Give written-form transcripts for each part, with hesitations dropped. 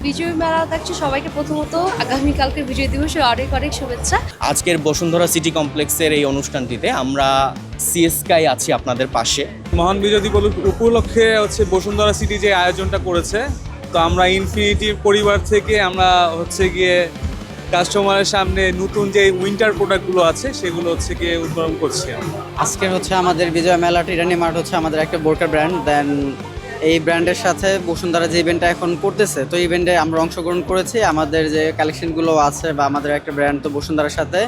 বিজয় মেলা দেখছি সবাইকে প্রথমত আগামীকালকের বিজয় দিবসের অনেক অনেক শুভেচ্ছা। আজকের বসুন্ধরা সিটি কমপ্লেক্সের এই অনুষ্ঠানটিতে আমরা সিএসকাই আছি আপনাদের পাশে। মহান বিজয় দিবস উপলক্ষে বসুন্ধরা সিটি যে আয়োজনটা করেছে, তো আমরা ইনফিনিটির পরিবার থেকে আমরা গিয়ে কাস্টমারের সামনে নতুন যে উইন্টার প্রোডাক্টগুলো আছে সেগুলো গিয়ে উদ্বোধন করছি। আজকের আমাদের বিজয় মেলা টিরানি মার্ট আমাদের একটা বোরকা ব্র্যান্ড। দেন এই ব্র্যান্ডের সাথে বসুন্ধরা যে ইভেন্টটা এখন করতেছে, তো ইভেন্টে আমরা অংশগ্রহণ করেছি। আমাদের যে কালেকশনগুলো আছে বা আমাদের একটা ব্র্যান্ড, তো বসুন্ধরার সাথে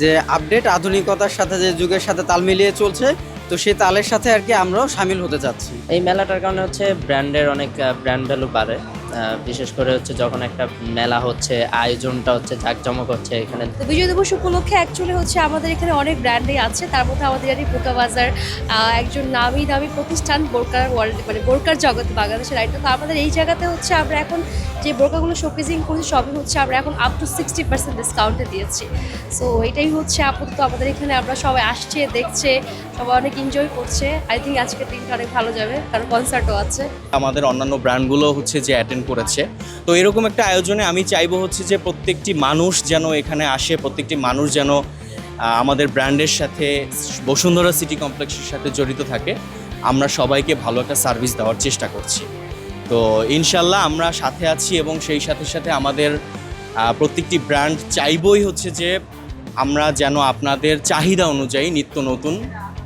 যে আপডেট আধুনিকতার সাথে যে যুগের সাথে তাল মিলিয়ে চলছে, তো সেই তালের সাথে আর কি আমরাও সামিল হতে চাচ্ছি। এই মেলাটার কারণে ব্র্যান্ডের অনেক ব্র্যান্ড ভ্যালু বাড়ে, বিশেষ করে যখন একটা মেলা হচ্ছে, আয়োজনটা জাঁকজমক হচ্ছে এখানে। তো বিজয় দিবস উপলক্ষে অ্যাকচুয়ালি আমাদের এখানে অনেক ব্র্যান্ডই আছে, তার মধ্যে আমাদের জানি বোরকা বাজার একজন নামি দামি প্রতিষ্ঠান, বোরকার ওয়ার্ল্ড মানে বোরকার জগৎ বাংলাদেশের রাইট। তো আমাদের এই জায়গাতে আমরা এখন যে বোরকাগুলো শোকেজিং করছি সবই আমরা এখন আপ টু 60% ডিসকাউন্টে দিয়েছি। সো এটাই আপাতত আমাদের এখানে আমরা সবাই আসছে, দেখছে, সবাই অনেক এনজয় করছে। আই থিঙ্ক আজকের দিনটা অনেক ভালো যাবে, কারণ কনসার্টও আছে। আমাদের অন্যান্য ব্র্যান্ডগুলো যে অ্যাটেন্ড করেছে, তো এরকম একটা আয়োজনে আমি চাইবো যে প্রত্যেকটি মানুষ যেন এখানে আসে, প্রত্যেকটি মানুষ যেন আমাদের ব্র্যান্ডের সাথে, বসুন্ধরা সিটি কমপ্লেক্সের সাথে জড়িত থাকে। আমরা সবাইকে ভালো একটা সার্ভিস দেওয়ার চেষ্টা করছি। তো ইনশাল্লাহ আমরা সাথে আছি, এবং সেই সাথে সাথে আমাদের প্রত্যেকটি ব্র্যান্ড চাইবই যে আমরা যেন আপনাদের চাহিদা অনুযায়ী নিত্য নতুন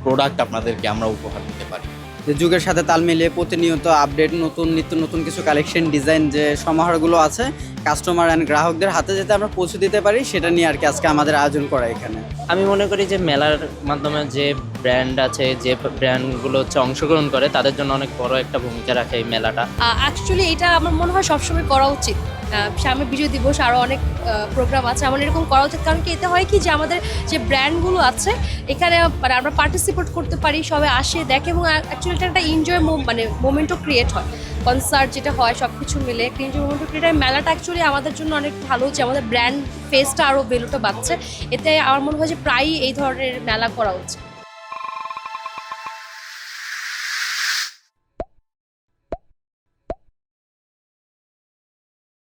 প্রোডাক্ট আপনাদেরকে আমরা উপহার দিতে পারি। যে যুগের সাথে তাল মিলিয়ে প্রতিনিয়ত আপডেট নিত্য নতুন কিছু কালেকশন ডিজাইন যে সমাহারগুলো আছে, কাস্টমার অ্যান্ড গ্রাহকদের হাতে যাতে আমরা পৌঁছে দিতে পারি, সেটা নিয়ে আর কি আজকে আমাদের আয়োজন করা এখানে। আমি মনে করি যে মেলার মাধ্যমে যে ব্র্যান্ড আছে, যে ব্র্যান্ডগুলো অংশগ্রহণ করে, তাদের জন্য অনেক বড় একটা ভূমিকা রাখে এই মেলাটা। অ্যাকচুয়ালি এটা আমার মনে হয় সবসময় করা উচিত। সামনে বিজয় দিবস আরও অনেক প্রোগ্রাম আছে, আমার এরকম করা উচিত। কারণ কি এতে হয় কি যে আমাদের যে ব্র্যান্ডগুলো আছে এখানে আমরা পার্টিসিপেট করতে পারি, সবাই আসে দেখে, এবং অ্যাকচুয়ালি এটা একটা এনজয় মোমেন্টও ক্রিয়েট হয়। কনসার্ট যেটা হয় সব কিছু মিলে একটা এনজয় মোমেন্টও ক্রিয়েট হয়। মেলাটা অ্যাকচুয়ালি আমাদের জন্য অনেক ভালো, যে আমাদের ব্র্যান্ড ফেসটা আরও ভ্যালুটা বাড়ছে। এতে আমার মনে হয় যে প্রায়ই এই ধরনের মেলা করা উচিত।